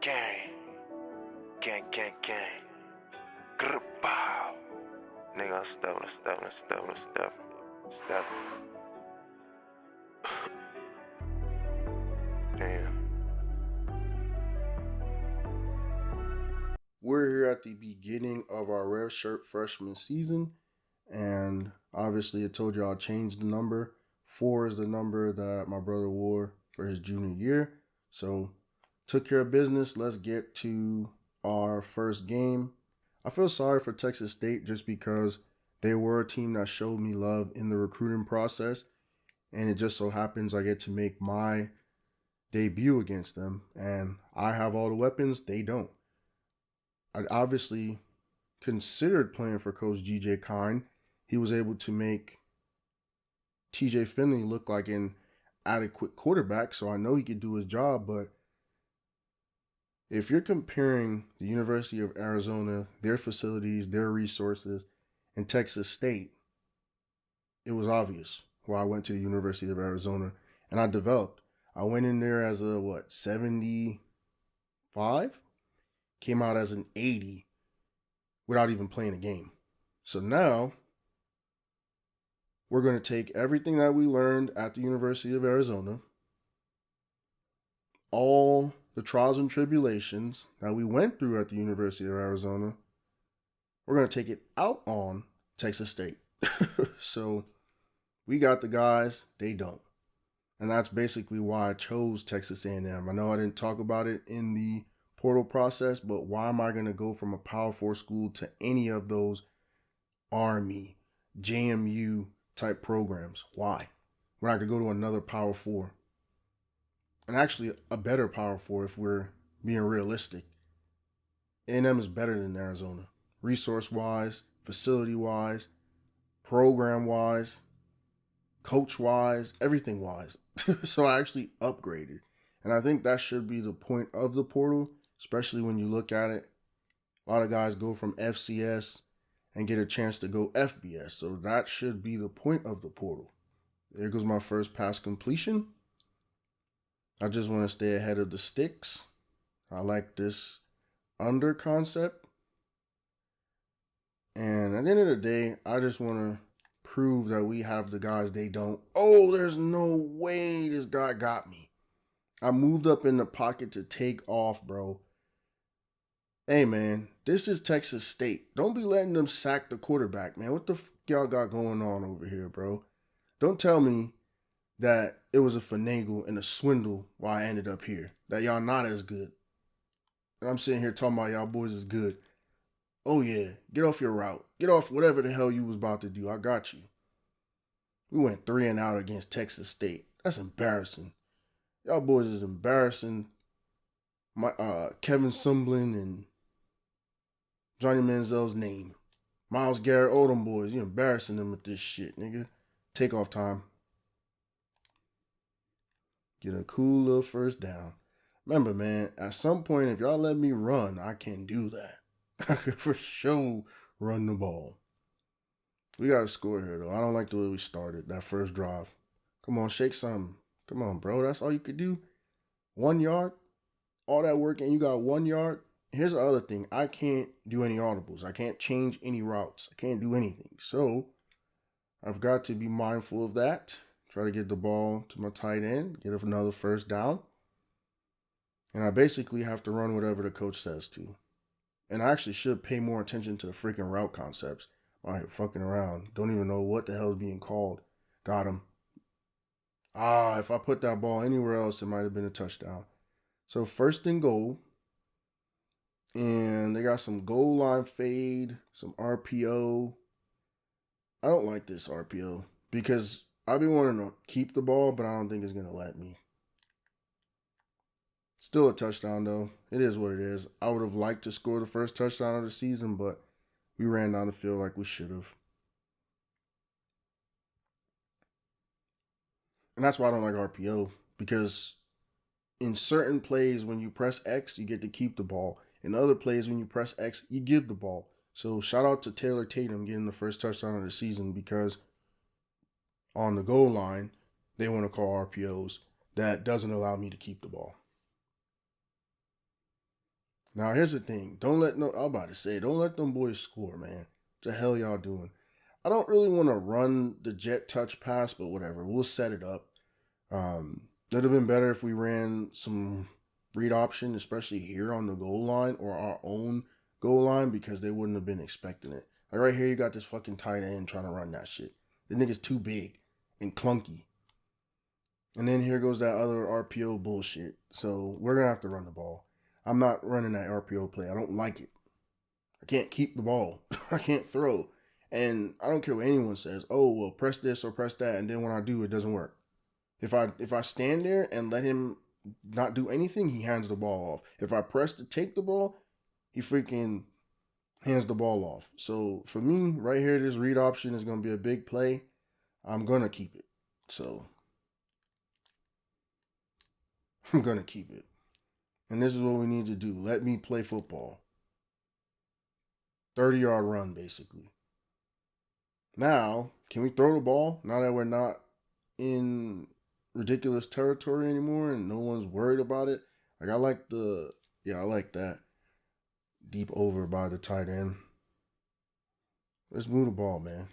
gang. Gang, gang, gang. Grr, pow. Nigga, step. Damn. We're here at the beginning of our redshirt freshman season, and obviously I told you I'll change the number. 4 is the number that my brother wore for his junior year. So, took care of business. Let's get to our first game. I feel sorry for Texas State just because they were a team that showed me love in the recruiting process, and it just so happens I get to make my debut against them, and I have all the weapons, they don't. I obviously considered playing for Coach G.J. Kine. He was able to make T.J. Finley look like an adequate quarterback, so I know he could do his job. But if you're comparing the University of Arizona, their facilities, their resources, and Texas State, it was obvious why I went to the University of Arizona, and I developed. I went in there as a, 75? Came out as an 80 without even playing a game. So now we're going to take everything that we learned at the University of Arizona, all the trials and tribulations that we went through at the University of Arizona, we're going to take it out on Texas State. So we got the guys, they don't. And that's basically why I chose Texas A&M. I know I didn't talk about it in the portal process, but why am I going to go from a Power 4 school to any of those Army, JMU type programs? Why? When I could go to another Power 4. And actually a better Power 4 if we're being realistic. A&M is better than Arizona. Resource-wise, facility-wise, program-wise, coach-wise, everything-wise. So I actually upgraded. And I think that should be the point of the portal, especially when you look at it. A lot of guys go from FCS and get a chance to go FBS. So that should be the point of the portal. There goes my first pass completion. I just want to stay ahead of the sticks. I like this under concept. And at the end of the day, I just want to prove that we have the guys they don't. Oh, there's no way this guy got me. I moved up in the pocket to take off, bro. Hey, man, this is Texas State. Don't be letting them sack the quarterback, man. What the fuck y'all got going on over here, bro? Don't tell me that it was a finagle and a swindle why I ended up here. That y'all not as good. And I'm sitting here talking about y'all boys is good. Oh, yeah, get off your route. Get off whatever the hell you was about to do. I got you. We went 3 and out against Texas State. That's embarrassing. Y'all boys is embarrassing. My Kevin Sumblin and Johnny Manziel's name. Miles Garrett, all them boys. You embarrassing them with this shit, nigga. Takeoff time. Get a cool little first down. Remember, man, at some point, if y'all let me run, I can do that. I could for sure run the ball. We got to score here, though. I don't like the way we started that first drive. Come on, shake something. Come on, bro. That's all you could do? 1 yard? All that work and you got 1 yard? Here's the other thing. I can't do any audibles. I can't change any routes. I can't do anything. So, I've got to be mindful of that. Try to get the ball to my tight end. Get another first down. And I basically have to run whatever the coach says to. And I actually should pay more attention to the freaking route concepts. I'm out here fucking around. Don't even know what the hell is being called. Got him. If I put that ball anywhere else, it might have been a touchdown. So 1st and goal. And they got some goal line fade, some RPO. I don't like this RPO because I've been wanting to keep the ball, but I don't think it's going to let me. Still a touchdown, though. It is what it is. I would have liked to score the first touchdown of the season, but we ran down the field like we should have. And that's why I don't like RPO, because in certain plays, when you press X, you get to keep the ball. In other plays, when you press X, you give the ball. So shout out to Taylor Tatum getting the first touchdown of the season, because on the goal line, they want to call RPOs. That doesn't allow me to keep the ball. Now, here's the thing. I'm about to say, don't let them boys score, man. What the hell y'all doing? I don't really want to run the jet touch pass, but whatever. We'll set it up. It'd have been better if we ran some read option, especially here on the goal line or our own goal line, because they wouldn't have been expecting it. Like right here, you got this fucking tight end trying to run that shit. The nigga's too big and clunky. And then here goes that other RPO bullshit. So we're going to have to run the ball. I'm not running that RPO play. I don't like it. I can't keep the ball. I can't throw. And I don't care what anyone says. Oh, well, press this or press that. And then when I do, it doesn't work. If I stand there and let him not do anything, he hands the ball off. If I press to take the ball, he freaking hands the ball off. So for me, right here, this read option is going to be a big play. I'm going to keep it. So I'm going to keep it. And this is what we need to do. Let me play football. 30-yard run, basically. Now, can we throw the ball now that we're not in ridiculous territory anymore and no one's worried about it? Like, I like that. Deep over by the tight end. Let's move the ball, man.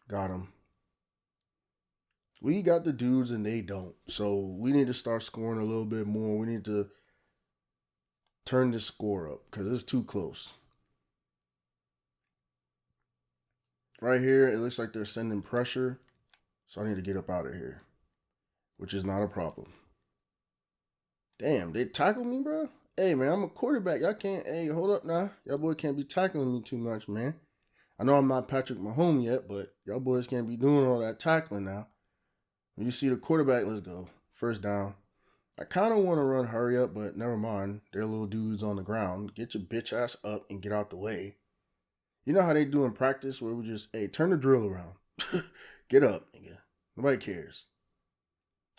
Got him. We got the dudes and they don't. So we need to start scoring a little bit more. We need to turn this score up because it's too close. Right here, it looks like they're sending pressure. So I need to get up out of here, which is not a problem. Damn, they tackled me, bro? Hey, man, I'm a quarterback. Y'all can't, hey, hold up now. Y'all boy can't be tackling me too much, man. I know I'm not Patrick Mahomes yet, but y'all boys can't be doing all that tackling now. When you see the quarterback, let's go. First down. I kind of want to run hurry up, but never mind. They're little dudes on the ground. Get your bitch ass up and get out the way. You know how they do in practice where we just, hey, turn the drill around. Get up, nigga. Nobody cares.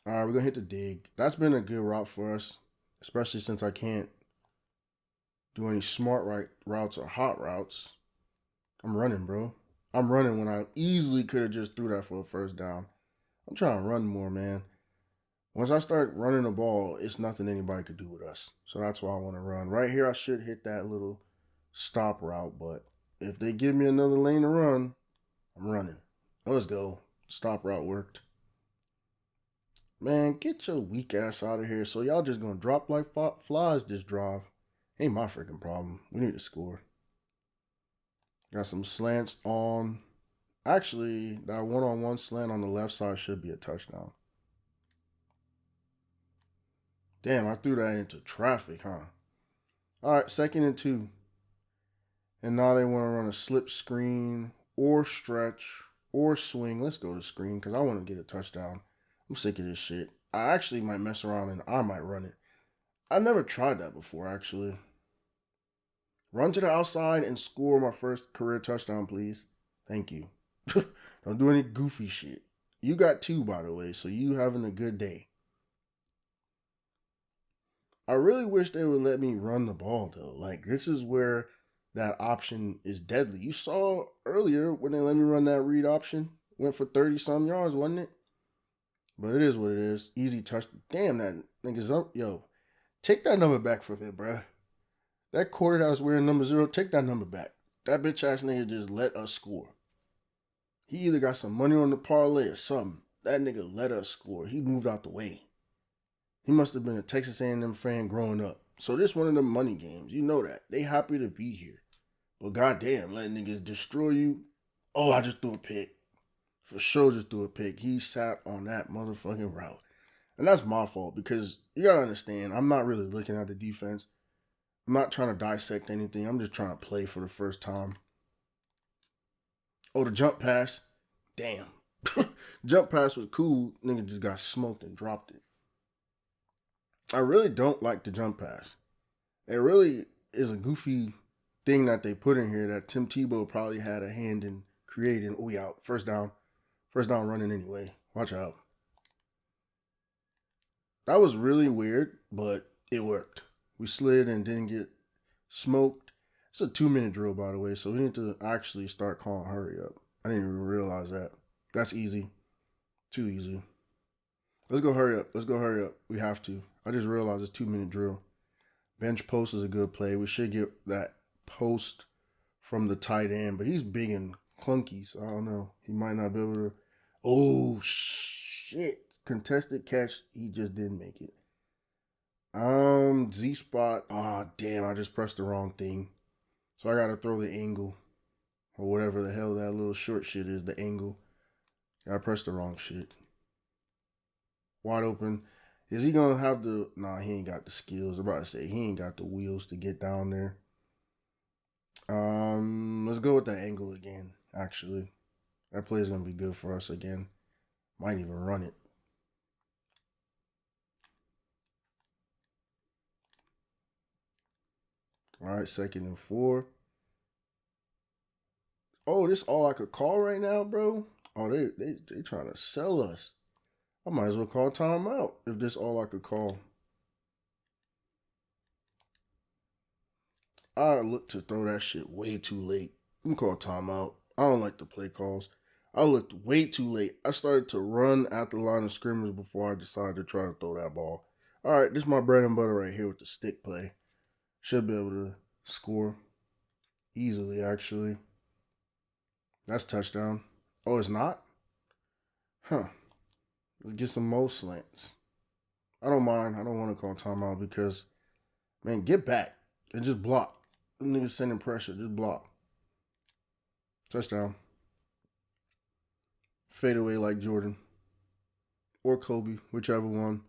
All right, we're going to hit the dig. That's been a good route for us, especially since I can't do any smart routes or hot routes. I'm running, bro. I'm running when I easily could have just threw that for a first down. I'm trying to run more, man. Once I start running the ball, it's nothing anybody could do with us. So that's why I want to run. Right here, I should hit that little stop route, but if they give me another lane to run, I'm running. Let's go. Stop route worked. Man, get your weak ass out of here. So y'all just going to drop like flies this drive. Ain't my freaking problem. We need to score. Got some slants on. Actually, that one-on-one slant on the left side should be a touchdown. Damn, I threw that into traffic, huh? All right, 2nd and 2. And now they want to run a slip screen or stretch or swing. Let's go to screen because I want to get a touchdown. I'm sick of this shit. I actually might mess around and I might run it. I never tried that before, actually. Run to the outside and score my first career touchdown, please. Thank you. Don't do any goofy shit. You got 2, by the way, so you having a good day. I really wish they would let me run the ball, though. Like, this is where that option is deadly. You saw earlier when they let me run that read option. Went for 30-some yards, wasn't it? But it is what it is. Easy touch. Damn, that nigga's up. Yo, take that number back from it, bruh. That quarter that was wearing number 0, take that number back. That bitch ass nigga just let us score. He either got some money on the parlay or something. That nigga let us score. He moved out the way. He must have been a Texas A&M fan growing up. So this one of them money games. You know that. They happy to be here. But goddamn, letting niggas destroy you. Oh, I just threw a pick. For sure just threw a pick. He sat on that motherfucking route. And that's my fault because you gotta understand, I'm not really looking at the defense. I'm not trying to dissect anything. I'm just trying to play for the first time. Oh, the jump pass. Damn. Jump pass was cool. Nigga just got smoked and dropped it. I really don't like the jump pass. It really is a goofy thing that they put in here that Tim Tebow probably had a hand in creating. Oh, yeah, first down. First down running anyway. Watch out. That was really weird, but it worked. We slid and didn't get smoked. It's a 2-minute drill, by the way, so we need to actually start calling hurry up. I didn't even realize that. That's easy. Too easy. Let's go hurry up. Let's go hurry up. We have to. I just realized it's 2-minute drill. Bench post is a good play. We should get that post from the tight end, but he's big and clunky, so I don't know. He might not be able to. Oh, shit. Contested catch. He just didn't make it. Z spot. Oh, damn. I just pressed the wrong thing. So I got to throw the angle. Or whatever the hell that little short shit is, the angle. I pressed the wrong shit. Wide open. Is he going to have the... Nah, he ain't got the skills. I'm about to say, he ain't got the wheels to get down there. Let's go with the angle again, actually. That play is going to be good for us again. Might even run it. All right, 2nd and 4. Oh, this all I could call right now, bro? Oh, they trying to sell us. I might as well call timeout if this all I could call. I looked to throw that shit way too late. I'm gonna call timeout. I don't like the play calls. I looked way too late. I started to run at the line of scrimmage before I decided to try to throw that ball. All right, this is my bread and butter right here with the stick play. Should be able to score easily, actually. That's touchdown. Oh, it's not? Huh. Let's get some more slants. I don't mind. I don't want to call timeout because, man, get back and just block. Them niggas sending pressure. Just block. Touchdown. Fade away like Jordan. Or Kobe, whichever one.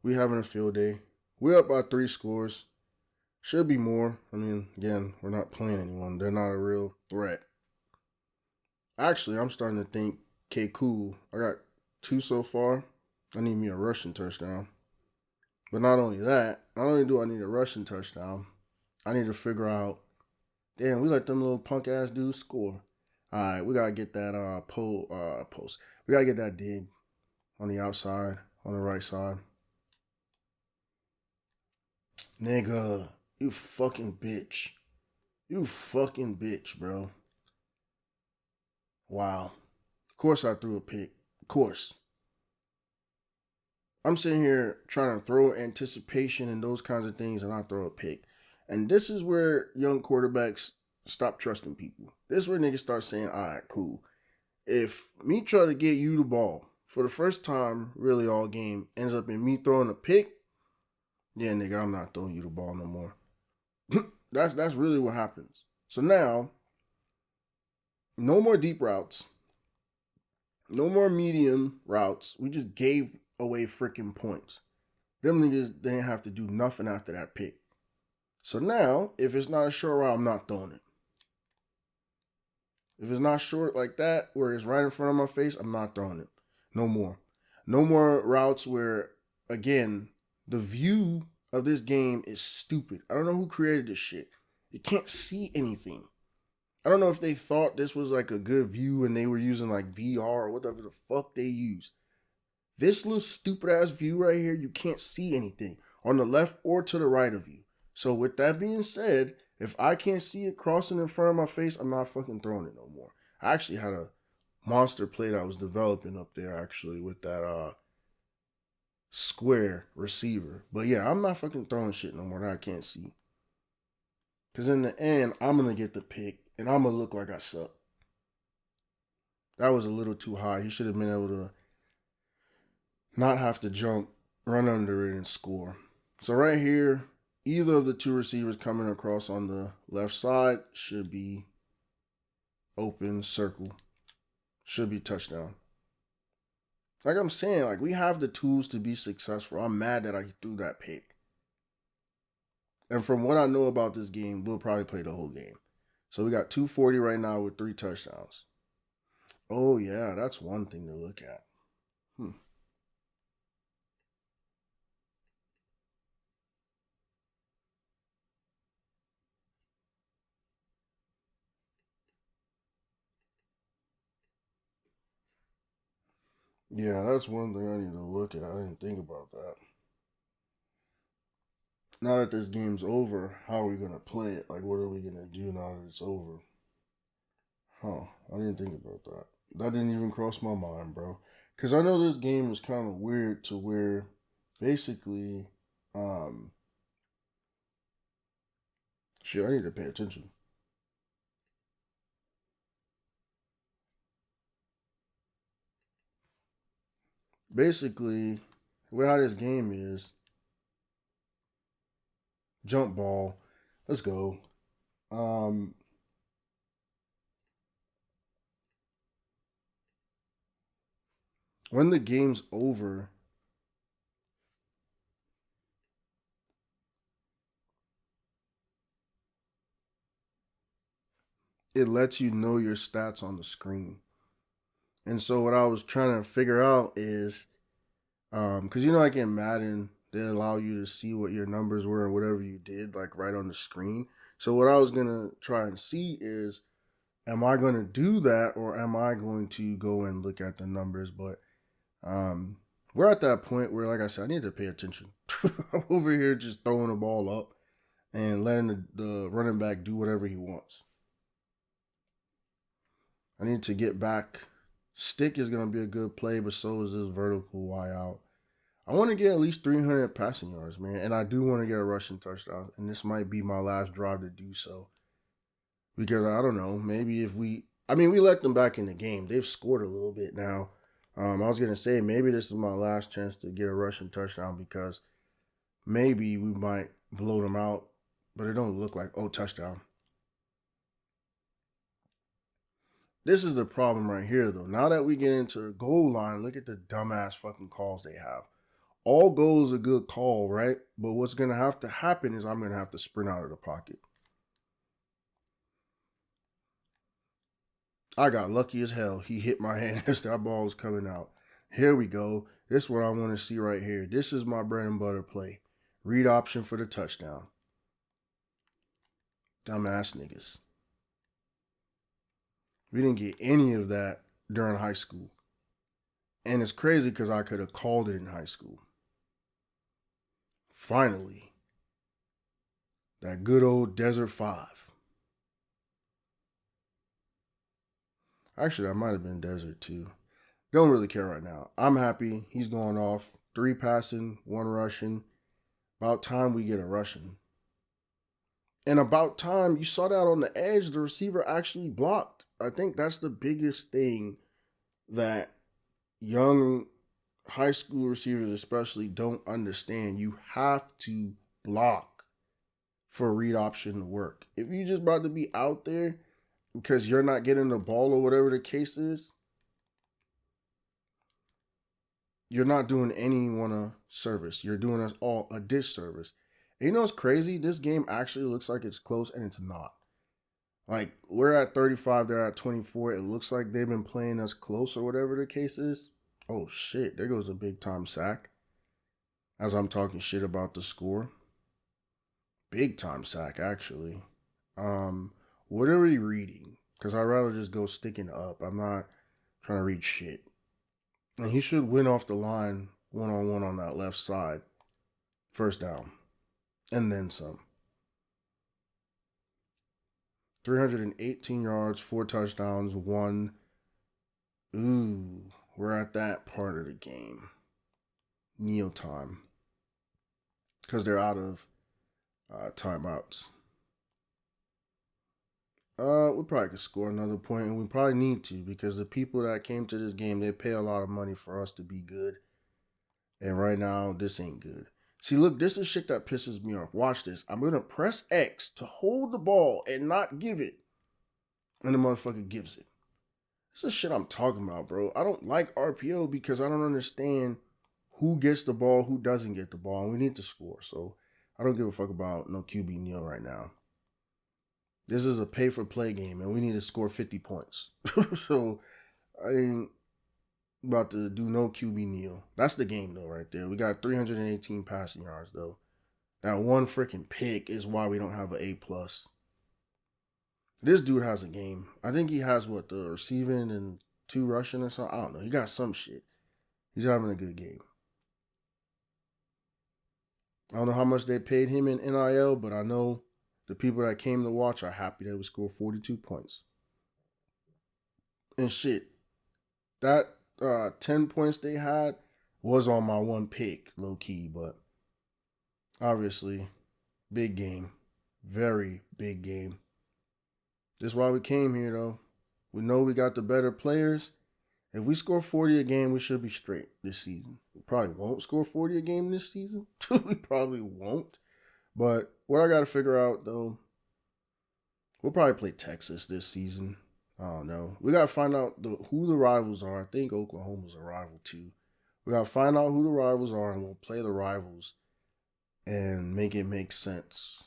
We having a field day. We're up by 3 scores. Should be more. I mean, again, we're not playing anyone. They're not a real threat. Actually, I'm starting to think, okay, cool. I got 2 so far. I need me a rushing touchdown. But not only that, not only do I need a rushing touchdown, I need to figure out, damn, we let them little punk ass dudes score. All right, we gotta get that post. We gotta get that dig on the outside, on the right side. Nigga, you fucking bitch. You fucking bitch, bro. Wow. Of course I threw a pick. Of course. I'm sitting here trying to throw anticipation and those kinds of things, and I throw a pick. And this is where young quarterbacks stop trusting people. This is where niggas start saying, all right, cool. If me try to get you the ball for the first time, really all game, ends up in me throwing a pick, yeah, nigga, I'm not throwing you the ball no more. That's really what happens. So now, no more deep routes. No more medium routes. We just gave away freaking points. Them niggas didn't have to do nothing after that pick. So now, if it's not a short route, I'm not throwing it. If it's not short like that, where it's right in front of my face, I'm not throwing it. No more. No more routes where, again, the view of this game is stupid. I don't know who created this shit. You can't see anything. I don't know if they thought this was like a good view and they were using like VR or whatever the fuck they use. This little stupid ass view right here, you can't see anything on the left or to the right of you. So with that being said, if I can't see it crossing in front of my face, I'm not fucking throwing it no more. I actually had a monster play that I was developing up there actually with that square receiver. But yeah, I'm not fucking throwing shit no more that I can't see. Because in the end, I'm going to get the pick and I'm going to look like I suck. That was a little too high. He should have been able to not have to jump, run under it, and score. So right here, either of the 2 receivers coming across on the left side should be open, circle. Should be touchdown. Like I'm saying, like we have the tools to be successful. I'm mad that I threw that pick. And from what I know about this game, we'll probably play the whole game. So we got 240 right now with 3 touchdowns. Oh yeah, that's one thing to look at. Yeah, that's one thing I need to look at. I didn't think about that. Now that this game's over, how are we going to play it? Like, what are we going to do now that it's over? Huh, I didn't think about that. That didn't even cross my mind, bro. Because I know this game is kind of weird to where basically, Shit, I need to pay attention. Basically, the way how this game is, jump ball. Let's go. Um, when the game's over, it lets you know your stats on the screen. And so what I was trying to figure out is, because like in Madden, they allow you to see what your numbers were and whatever you did, like right on the screen. So what I was gonna try and see is, am I gonna do that or am I going to go and look at the numbers? But we're at that point where, like I said, I need to pay attention. I'm over here just throwing the ball up and letting the running back do whatever he wants. I need to get back. Stick is going to be a good play, but so is this vertical Y out. I want to get at least 300 passing yards, man. And I do want to get a rushing touchdown. And this might be my last drive to do so. Because I don't know, maybe if we let them back in the game. They've scored a little bit now. I was going to say maybe this is my last chance to get a rushing touchdown because maybe we might blow them out. But it don't look like, touchdown. This is the problem right here, though. Now that we get into the goal line, look at the dumbass fucking calls they have. All goals a good call, right? But what's going to have to happen is I'm going to have to sprint out of the pocket. I got lucky as hell. He hit my hand as that ball was coming out. Here we go. This is what I want to see right here. This is my bread and butter play. Read option for the touchdown. Dumbass niggas. We didn't get any of that during high school. And it's crazy because I could have called it in high school. Finally, that good old Desert 5. Actually, that might have been Desert 2. Don't really care right now. I'm happy. He's going off. 3 passing, 1 rushing. About time we get a rushing. And about time, you saw that on the edge, the receiver actually blocked. I think that's the biggest thing that young high school receivers especially don't understand. You have to block for a read option to work. If you just about to be out there because you're not getting the ball or whatever the case is, you're not doing anyone a service. You're doing us all a disservice. And you know what's crazy? This game actually looks like it's close and it's not. Like, we're at 35, they're at 24. It looks like they've been playing us close or whatever the case is. Oh, shit. There goes a big-time sack. As I'm talking shit about the score. Big-time sack, actually. What are we reading? Because I'd rather just go sticking up. I'm not trying to read shit. And he should win off the line one-on-one on that left side. First down. And then some. 318 yards, 4 touchdowns, 1. Ooh, we're at that part of the game. Kneel time. Because they're out of timeouts. We probably could score another point, and we probably need to because the people that came to this game, they pay a lot of money for us to be good. And right now, this ain't good. See, look, this is shit that pisses me off. Watch this. I'm going to press X to hold the ball and not give it. And the motherfucker gives it. This is shit I'm talking about, bro. I don't like RPO because I don't understand who gets the ball, who doesn't get the ball. And we need to score. So I don't give a fuck about no QB kneel right now. This is a pay-for-play game, and we need to score 50 points. So I ain't about to do no QB kneel. That's the game, though, right there. We got 318 passing yards, though. That one freaking pick is why we don't have an A+. This dude has a game. I think he has, the receiving and 2 rushing or something? I don't know. He got some shit. He's having a good game. I don't know how much they paid him in NIL, but I know the people that came to watch are happy that we scored 42 points. And shit, that 10 points they had was on my one pick, low key, but obviously, big game. very big game. This is why we came here, though. We know we got the better players. If we score 40 a game, we should be straight this season. We probably won't score 40 a game this season. We probably won't. But what I got to figure out, though, we'll probably play Texas this season. I don't know. We got to find out who the rivals are. I think Oklahoma's a rival, too. We got to find out who the rivals are, and we'll play the rivals and make it make sense.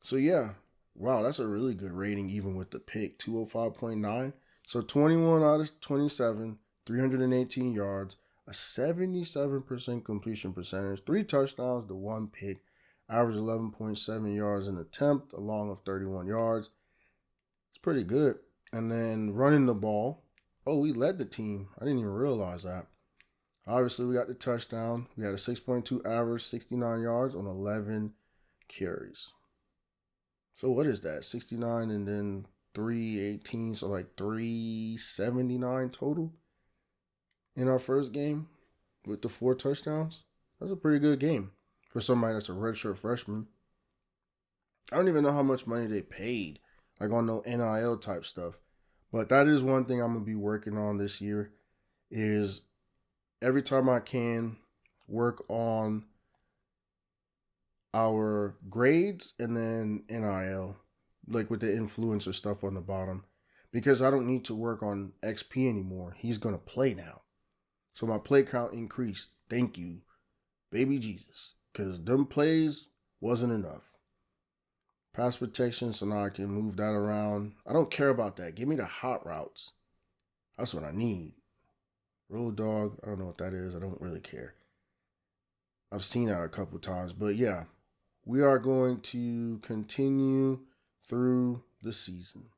So, yeah. Wow, that's a really good rating, even with the pick, 205.9. So 21 out of 27, 318 yards, a 77% completion percentage, 3 touchdowns to 1 pick, average 11.7 yards an attempt, along with 31 yards. It's pretty good. And then running the ball. Oh, we led the team. I didn't even realize that. Obviously, we got the touchdown. We had a 6.2 average, 69 yards on 11 carries. So what is that? 69 and then 318, so like 379 total in our first game with the 4 touchdowns. That's a pretty good game for somebody that's a redshirt freshman. I don't even know how much money they paid, like on no NIL type stuff. But that is one thing I'm going to be working on this year is every time I can work on our grades and then NIL, like with the influencer stuff on the bottom, because I don't need to work on XP anymore. He's going to play now. So my play count increased. Thank you, baby Jesus, because them plays wasn't enough. Pass protection, so now I can move that around. I don't care about that. Give me the hot routes. That's what I need. Road dog, I don't know what that is. I don't really care. I've seen that a couple times, but yeah. We are going to continue through the season.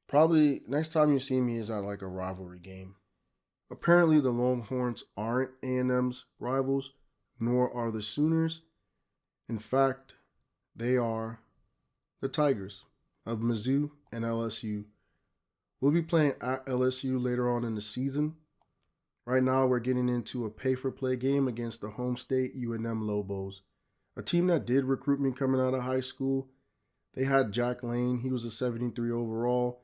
Probably next time you see me is at like a rivalry game. Apparently the Longhorns aren't A&M's rivals, nor are the Sooners. In fact, they are the Tigers of Mizzou and LSU. We'll be playing at LSU later on in the season. Right now we're getting into a pay-for-play game against the home state UNM Lobos. A team that did recruit me coming out of high school. They had Jack Lane. He was a 73 overall.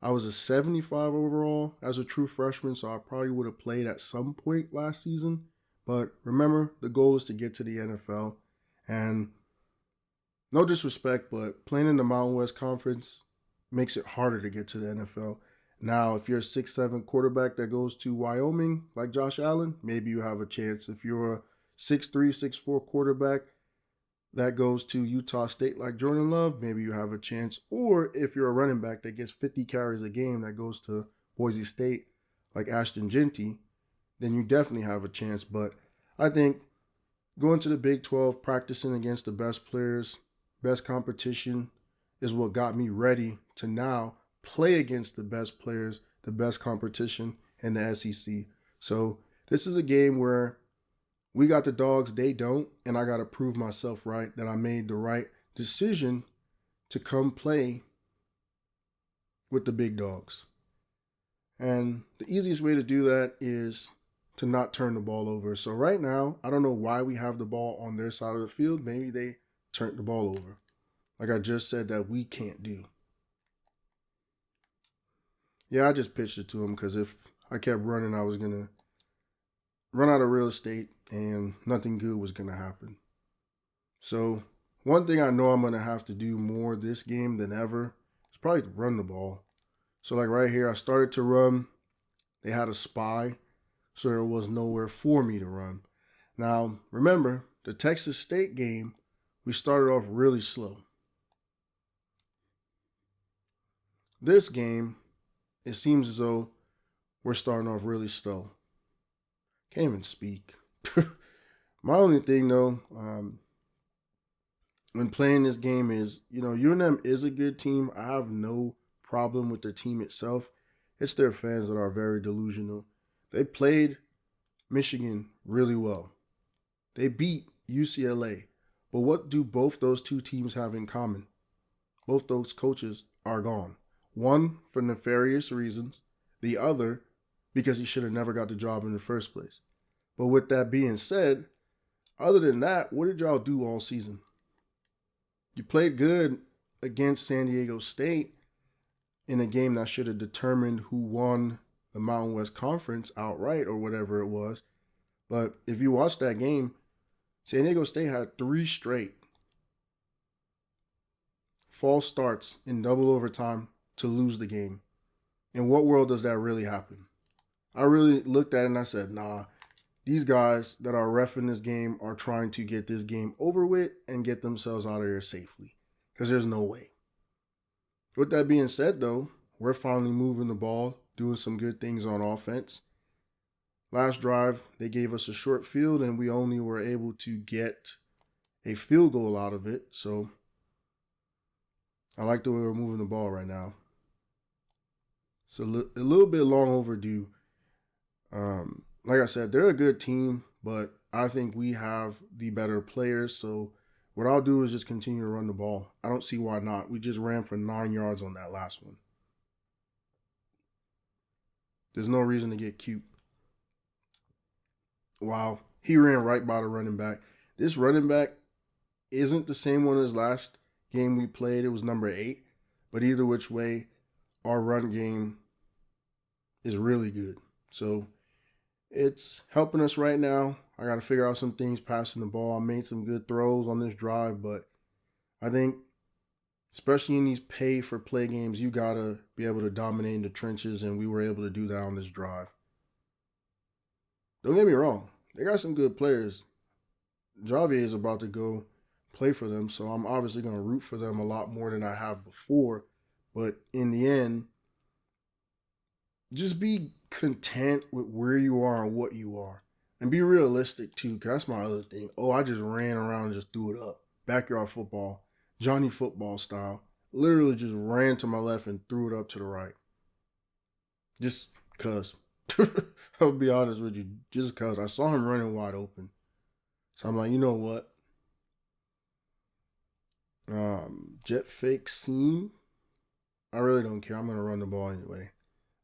I was a 75 overall as a true freshman, so I probably would have played at some point last season. But remember, the goal is to get to the NFL. And no disrespect, but playing in the Mountain West Conference makes it harder to get to the NFL. Now, if you're a 6'7" quarterback that goes to Wyoming, like Josh Allen, maybe you have a chance. If you're a 6'3", 6'4" quarterback that goes to Utah State like Jordan Love, maybe you have a chance. Or if you're a running back that gets 50 carries a game that goes to Boise State like Ashton Genty, then you definitely have a chance. But I think going to the Big 12, practicing against the best players, best competition is what got me ready to now play against the best players, the best competition in the SEC. So this is a game where we got the dogs, they don't, and I got to prove myself right, that I made the right decision to come play with the big dogs. And the easiest way to do that is to not turn the ball over. So right now, I don't know why we have the ball on their side of the field. Maybe they turned the ball over, like I just said that we can't do. Yeah, I just pitched it to him because if I kept running, I was going to run out of real estate and nothing good was going to happen. So one thing I know I'm going to have to do more this game than ever is probably to run the ball. So like right here, I started to run. They had a spy, so there was nowhere for me to run. Now, remember, the Texas State game, we started off really slow. This game, it seems as though we're starting off really slow. Can't even speak. My only thing, though, when playing this game is, UNM is a good team. I have no problem with the team itself. It's their fans that are very delusional. They played Michigan really well. They beat UCLA. But what do both those two teams have in common? Both those coaches are gone. One for nefarious reasons. The other because he should have never got the job in the first place. But with that being said, other than that, what did y'all do all season? You played good against San Diego State in a game that should have determined who won the Mountain West Conference outright or whatever it was. But if you watch that game, San Diego State had 3 straight false starts in double overtime to lose the game. In what world does that really happen? I really looked at it and I said, nah, these guys that are reffing this game are trying to get this game over with and get themselves out of here safely. Because there's no way. With that being said, though, we're finally moving the ball, doing some good things on offense. Last drive, they gave us a short field, and we only were able to get a field goal out of it. So I like the way we're moving the ball right now. It's a little bit long overdue. Like I said, they're a good team, but I think we have the better players. So what I'll do is just continue to run the ball. I don't see why not. We just ran for 9 yards on that last one. There's no reason to get cute. Wow, he ran right by the running back. This running back isn't the same one as last game we played. It was number 8. But either which way, our run game is really good. So it's helping us right now. I got to figure out some things passing the ball. I made some good throws on this drive, but I think especially in these pay-for-play games, you got to be able to dominate in the trenches, and we were able to do that on this drive. Don't get me wrong. They got some good players. Javier is about to go play for them, so I'm obviously going to root for them a lot more than I have before. But in the end, just be content with where you are and what you are. And be realistic, too, because that's my other thing. Oh, I just ran around and just threw it up. Backyard football, Johnny football style. Literally just ran to my left and threw it up to the right. Just because. I'll be honest with you. Just because. I saw him running wide open. So I'm like, you know what? Jet fake scene. I really don't care. I'm going to run the ball anyway.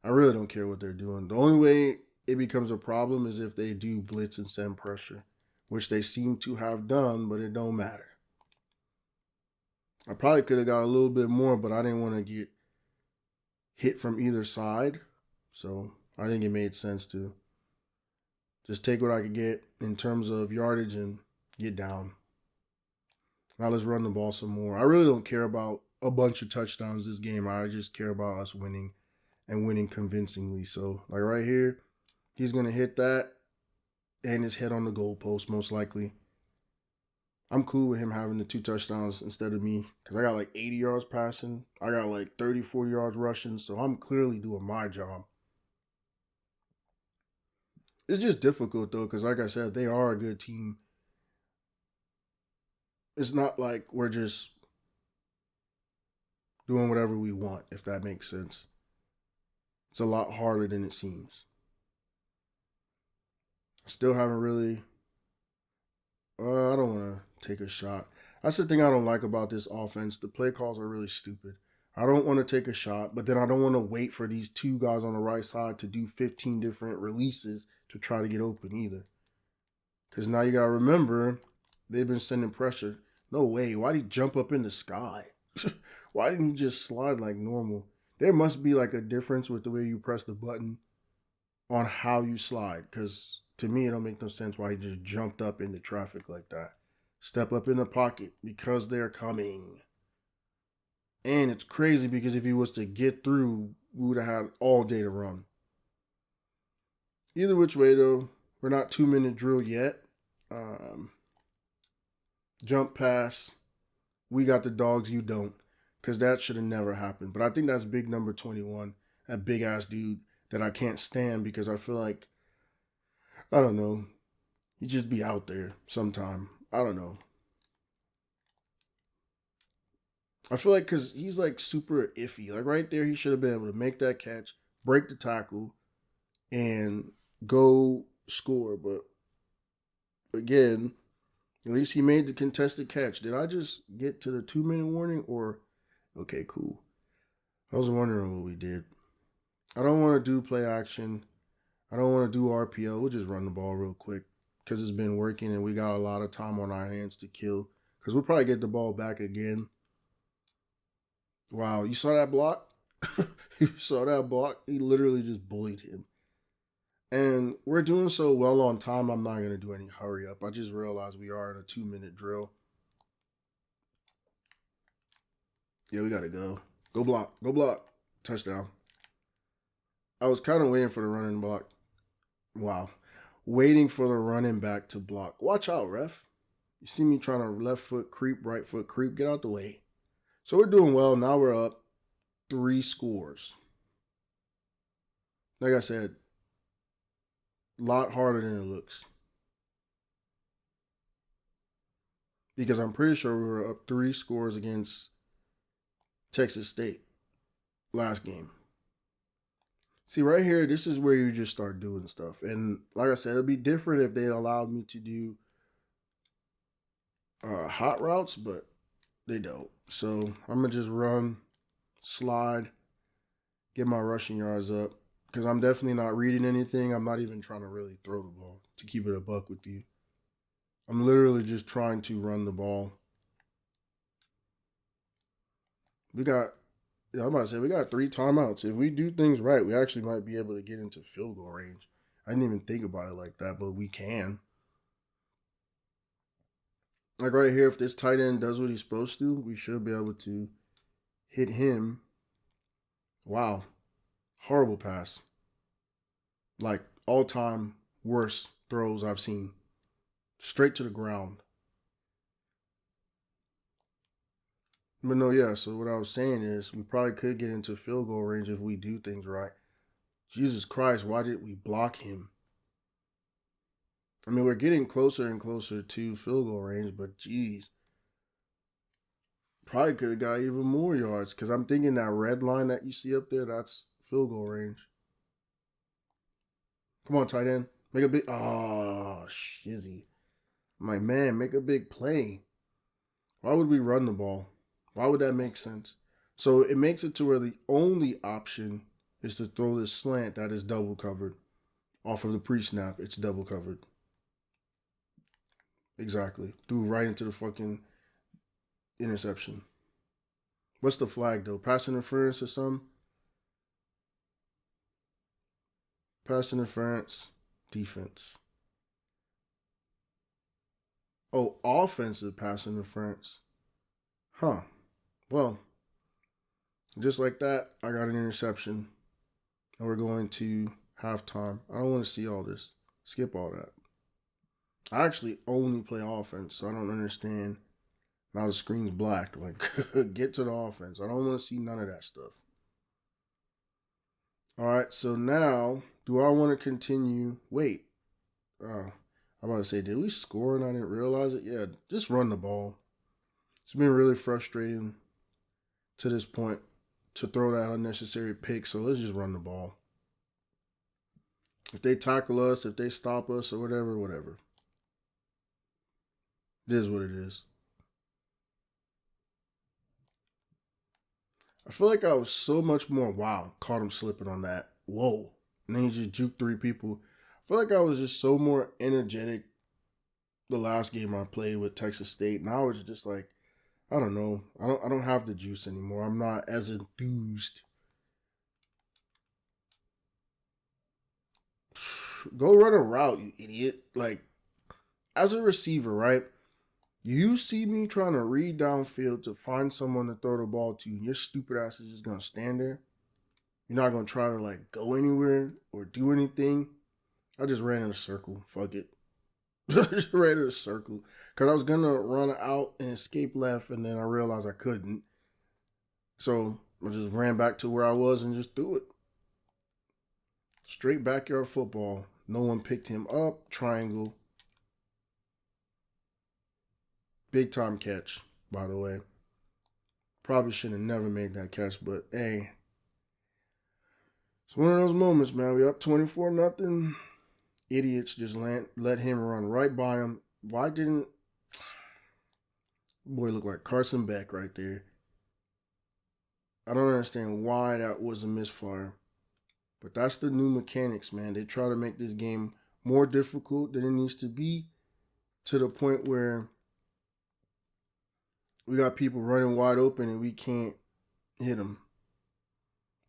I really don't care what they're doing. The only way it becomes a problem is if they do blitz and send pressure, which they seem to have done, but it don't matter. I probably could have got a little bit more, but I didn't want to get hit from either side. So I think it made sense to just take what I could get in terms of yardage and get down. Now let's run the ball some more. I really don't care about a bunch of touchdowns this game. I just care about us winning and winning convincingly. So like right here, he's going to hit that and his head on the goalpost most likely. I'm cool with him having the 2 touchdowns instead of me because I got like 80 yards passing. I got like 30, 40 yards rushing. So I'm clearly doing my job. It's just difficult though because like I said, they are a good team. It's not like we're just doing whatever we want, if that makes sense. It's a lot harder than it seems. I still haven't really... I don't want to take a shot. That's the thing I don't like about this offense. The play calls are really stupid. I don't want to take a shot, but then I don't want to wait for these 2 guys on the right side to do 15 different releases to try to get open either. Because now you got to remember, they've been sending pressure. No way. Why did he jump up in the sky? Why didn't he just slide like normal? There must be like a difference with the way you press the button on how you slide. Because to me, it don't make no sense why he just jumped up into traffic like that. Step up in the pocket because they're coming. And it's crazy because if he was to get through, we would have had all day to run. Either which way, though, we're not 2-minute drill yet. Jump pass. We got the dogs, you don't. Because that should have never happened. But I think that's big number 21. That big-ass dude that I can't stand because I feel like, I don't know, he just be out there sometime. I don't know. I feel like because he's like super iffy. Like right there, he should have been able to make that catch, break the tackle, and go score. But again, at least he made the contested catch. Did I just get to the 2-minute warning or... Okay, cool. I was wondering what we did. I don't want to do play action. I don't want to do RPO. We'll just run the ball real quick. because it's been working and we got a lot of time on our hands to kill. Because we'll probably get the ball back again. Wow, you saw that block? You saw that block? He literally just bullied him. And we're doing so well on time, I'm not going to do any hurry up. I just realized we are in a 2-minute drill. Yeah, we got to go. Go block. Go block. Touchdown. I was kind of waiting for the running block. Wow. Waiting for the running back to block. Watch out, ref. You see me trying to left foot creep, right foot creep. Get out the way. So we're doing well. Now we're up 3 scores. Like I said, a lot harder than it looks. Because I'm pretty sure we were up 3 scores against Texas State last game. See, right here, this is where you just start doing stuff. And like I said, it'd be different if they allowed me to do hot routes, but they don't. So I'm going to just run, slide, get my rushing yards up. Because I'm definitely not reading anything. I'm not even trying to really throw the ball, to keep it a buck with you. I'm literally just trying to run the ball. I'm about to say, we got 3 timeouts. If we do things right, we actually might be able to get into field goal range. I didn't even think about it like that, but we can. Like right here, if this tight end does what he's supposed to, we should be able to hit him. Wow. Horrible pass. Like all-time worst throws I've seen. Straight to the ground. But no, yeah, so what I was saying is we probably could get into field goal range if we do things right. Jesus Christ, why did we block him? I mean, we're getting closer and closer to field goal range, but geez. Probably could have got even more yards because I'm thinking that red line that you see up there, that's field goal range. Come on, tight end. Make a big... Oh, shizzy. I'm like, man, make a big play. Why would we run the ball? Why would that make sense? So it makes it to where the only option is to throw this slant that is double covered. Off of the pre-snap, it's double covered. Exactly. Threw right into the fucking interception. What's the flag, though? Pass interference or something? Pass interference, defense. Oh, offensive pass interference. Huh. Well, just like that, I got an interception. And we're going to halftime. I don't want to see all this. Skip all that. I actually only play offense, so I don't understand. Now the screen's black. Like, get to the offense. I don't want to see none of that stuff. All right, so now, do I want to continue? Wait. I'm about to say, did we score and I didn't realize it? Yeah, just run the ball. It's been really frustrating to this point to throw that unnecessary pick, so let's just run the ball. If they tackle us, if they stop us or whatever. It is what it is. I feel like I was so much more, wow, caught him slipping on that. Whoa. And then he just juked 3 people. I feel like I was just so more energetic the last game I played with Texas State. Now it's just like, I don't know. I don't have the juice anymore. I'm not as enthused. Go run a route, you idiot. Like, as a receiver, right? You see me trying to read downfield to find someone to throw the ball to, and your stupid ass is just going to stand there. You're not going to try to, like, go anywhere or do anything. I just ran in a circle. Fuck it. Just ran in a circle. Because I was going to run out and escape left, and then I realized I couldn't. So I just ran back to where I was and just threw it. Straight backyard football. No one picked him up. Triangle. Big time catch, by the way. Probably should have never made that catch, but hey. It's one of those moments, man. We up 24-0. Idiots just let him run right by him. Why didn't... Boy, look like Carson Beck right there. I don't understand why that was a misfire. But that's the new mechanics, man. They try to make this game more difficult than it needs to be, to the point where we got people running wide open and we can't hit them.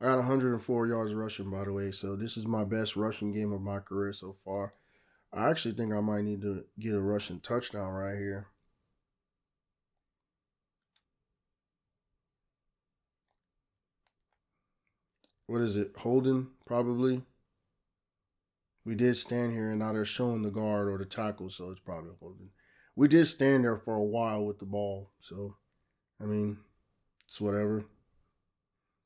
I got 104 yards rushing, by the way, so this is my best rushing game of my career so far. I actually think I might need to get a rushing touchdown right here. What is it? Holding, probably. We did stand here, and now they're showing the guard or the tackle, so it's probably holding. We did stand there for a while with the ball, so, I mean, it's whatever.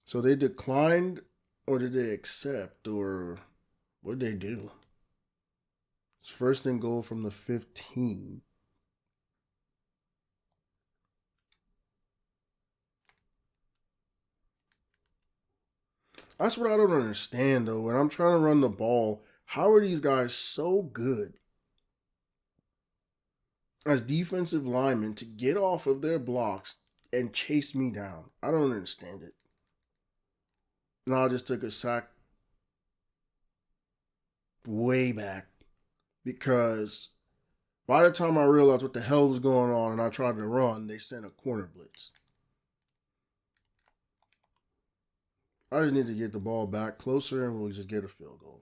So they declined, or did they accept, or what did they do? It's first and goal from the 15. That's what I don't understand, though. When I'm trying to run the ball, how are these guys so good as defensive linemen to get off of their blocks and chase me down? I don't understand it. Now I just took a sack way back because by the time I realized what the hell was going on and I tried to run, they sent a corner blitz. I just need to get the ball back closer and we'll just get a field goal.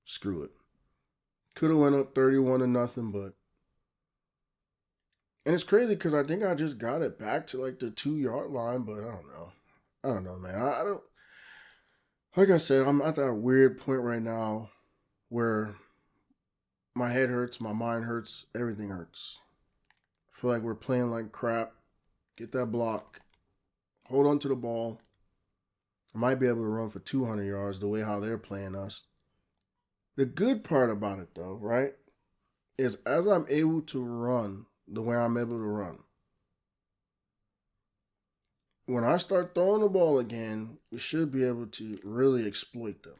Screw it. Could have went up 31-0, but. And it's crazy because I think I just got it back to like the 2-yard line, but I don't know. I don't know, man. I don't. Like I said, I'm at that weird point right now where my head hurts, my mind hurts, everything hurts. I feel like we're playing like crap. Get that block. Hold on to the ball. I might be able to run for 200 yards the way how they're playing us. The good part about it, though, right, is as I'm able to run the way I'm able to run, when I start throwing the ball again, we should be able to really exploit them.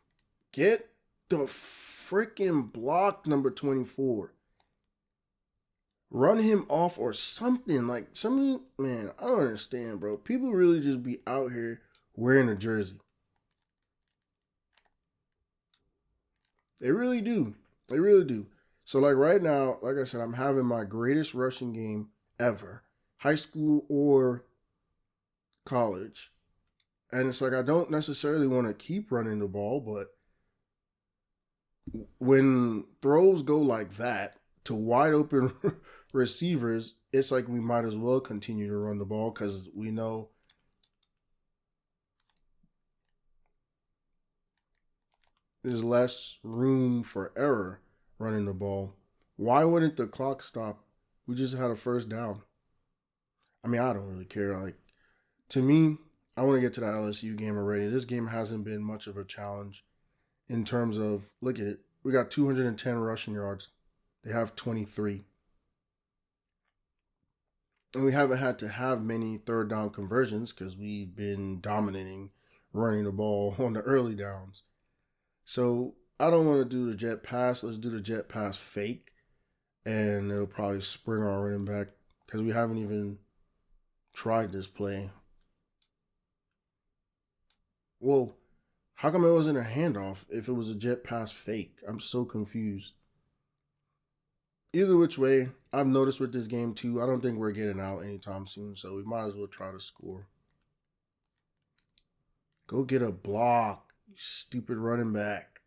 Get the freaking block, number 24. Run him off or something. Like, something, man, I don't understand, bro. People really just be out here wearing a jersey. They really do. They really do. So, like, right now, like I said, I'm having my greatest rushing game ever. High school or college. And it's like I don't necessarily want to keep running the ball, but when throws go like that to wide open receivers, it's like we might as well continue to run the ball because we know there's less room for error running the ball. Why wouldn't the clock stop? We just had a first down. I mean, I don't really care. Like, to me, I want to get to the LSU game already. This game hasn't been much of a challenge in terms of, look at it. We got 210 rushing yards. They have 23. And we haven't had to have many third down conversions because we've been dominating running the ball on the early downs. So I don't want to do the jet pass. Let's do the jet pass fake. And it'll probably spring our running back because we haven't even tried this play. Well, how come it wasn't a handoff if it was a jet pass fake? I'm so confused. Either which way, I've noticed with this game too, I don't think we're getting out anytime soon, so we might as well try to score. Go get a block, you stupid running back.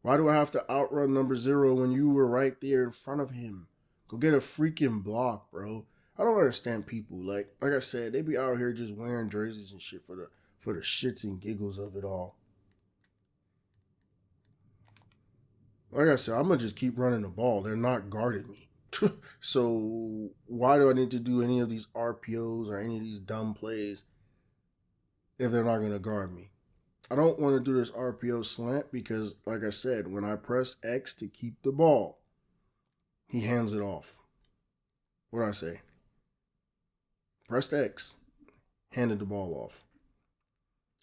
Why do I have to outrun number 0 when you were right there in front of him? Go get a freaking block, bro. I don't understand people. Like I said, they be out here just wearing jerseys and shit for the shits and giggles of it all. Like I said, I'm going to just keep running the ball. They're not guarding me. So why do I need to do any of these RPOs or any of these dumb plays if they're not going to guard me? I don't want to do this RPO slant because, like I said, when I press X to keep the ball, he hands it off. What do I say? Pressed X, handed the ball off.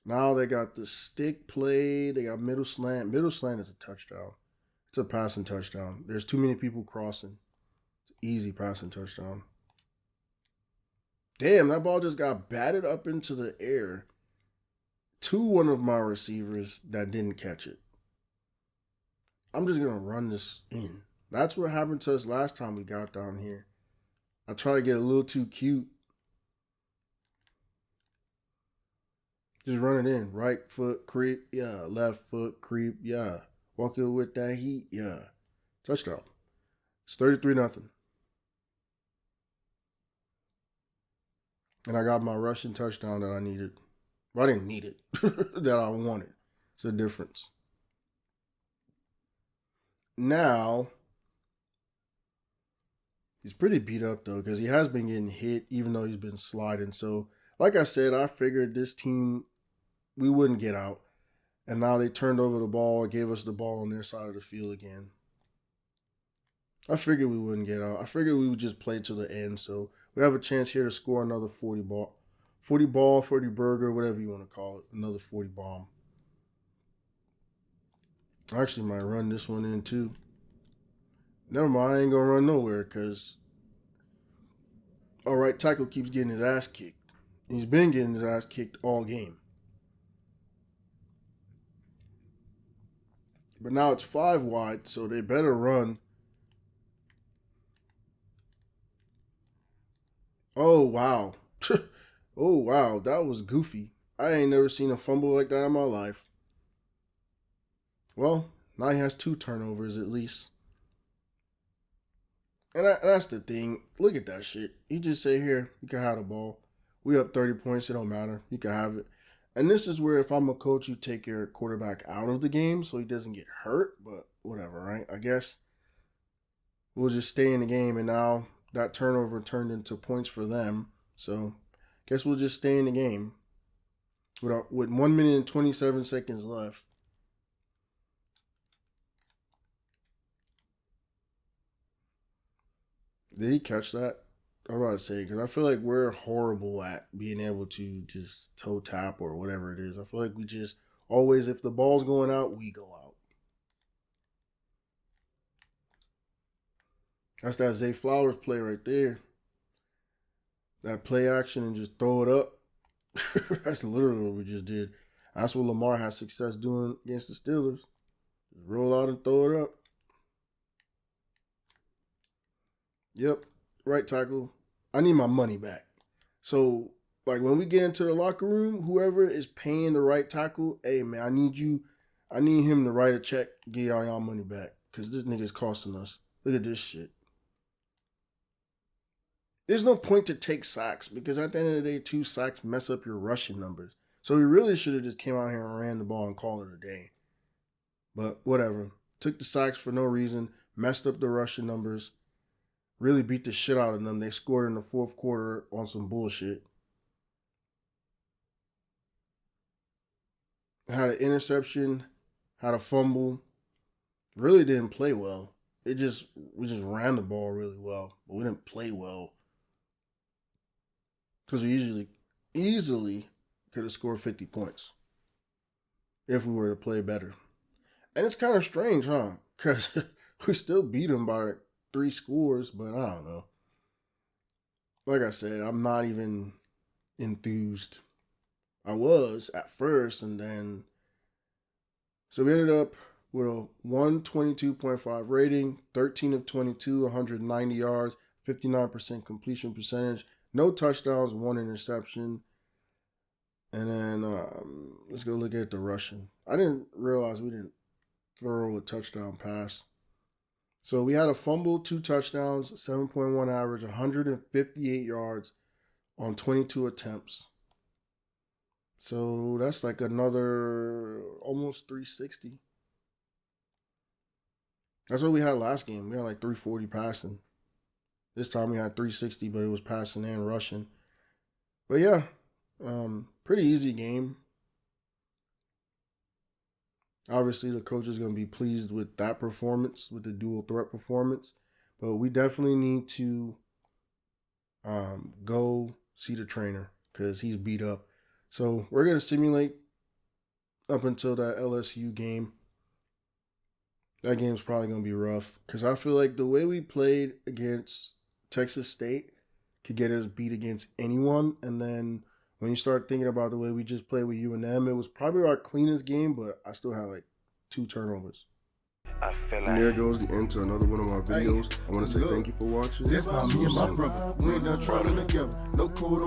Now they got the stick play. They got middle slant. Middle slant is a touchdown. It's a passing touchdown. There's too many people crossing. It's an easy passing touchdown. Damn, that ball just got batted up into the air to one of my receivers that didn't catch it. I'm just going to run this in. That's what happened to us last time we got down here. I tried to get a little too cute. Just run it in. Right foot creep, yeah. Left foot creep, yeah. Walking with that heat, yeah. Touchdown. It's 33-0. And I got my rushing touchdown that I needed. Well, I didn't need it. That I wanted. It's a difference. Now, he's pretty beat up, though, because he has been getting hit, even though he's been sliding. So, like I said, I figured this team, we wouldn't get out. And now they turned over the ball, gave us the ball on their side of the field again. I figured we wouldn't get out. I figured we would just play to the end. So we have a chance here to score another 40 ball. 40 ball, 40 burger, whatever you want to call it. Another 40 bomb. I actually might run this one in too. Never mind, I ain't going to run nowhere because our right tackle keeps getting his ass kicked. He's been getting his ass kicked all game. But now it's 5 wide, so they better run. Oh, wow. Oh, wow. That was goofy. I ain't never seen a fumble like that in my life. Well, now he has 2 turnovers at least. And that's the thing. Look at that shit. He just say, here, you can have the ball. We up 30 points. It don't matter. You can have it. And this is where if I'm a coach, you take your quarterback out of the game so he doesn't get hurt. But whatever, right? I guess we'll just stay in the game. And now that turnover turned into points for them. So guess we'll just stay in the game. With 1 minute and 27 seconds left. Did he catch that? I'm about to say, because I feel like we're horrible at being able to just toe tap or whatever it is. I feel like we just always, if the ball's going out, we go out. That's that Zay Flowers play right there. That play action and just throw it up. That's literally what we just did. That's what Lamar has success doing against the Steelers. Just roll out and throw it up. Yep, right tackle. I need my money back. So, like when we get into the locker room, whoever is paying the right tackle, hey man, I need him to write a check, get y'all money back. Cause this nigga's costing us. Look at this shit. There's no point to take sacks because at the end of the day, 2 sacks mess up your rushing numbers. So he really should have just came out here and ran the ball and called it a day. But whatever. Took the sacks for no reason, messed up the rushing numbers. Really beat the shit out of them. They scored in the 4th quarter on some bullshit. Had an interception, had a fumble. Really didn't play well. We just ran the ball really well, but we didn't play well. Because we easily could have scored 50 points if we were to play better. And it's kind of strange, huh? Because we still beat them by 3 scores, but I don't know. Like I said, I'm not even enthused. I was at first, and then so we ended up with a 122.5 rating, 13 of 22, 190 yards, 59% completion percentage, no touchdowns, 1 interception. And then let's go look at the rushing. I didn't realize we didn't throw a touchdown pass. So we had a fumble, 2 touchdowns, 7.1 average, 158 yards on 22 attempts. So that's like another almost 360. That's what we had last game. We had like 340 passing. This time we had 360, but it was passing and rushing. But yeah, pretty easy game. Obviously, the coach is going to be pleased with that performance, with the dual threat performance. But we definitely need to go see the trainer because he's beat up. So we're going to simulate up until that LSU game. That game's probably going to be rough because I feel like the way we played against Texas State could get us beat against anyone. And then when you start thinking about the way we just played with UNM, it was probably our cleanest game, but I still had like 2 turnovers. I feel And there like goes the end to another one of my videos. I want to say thank you for watching. That's why me and my brother, we ain't done trolling together. No code on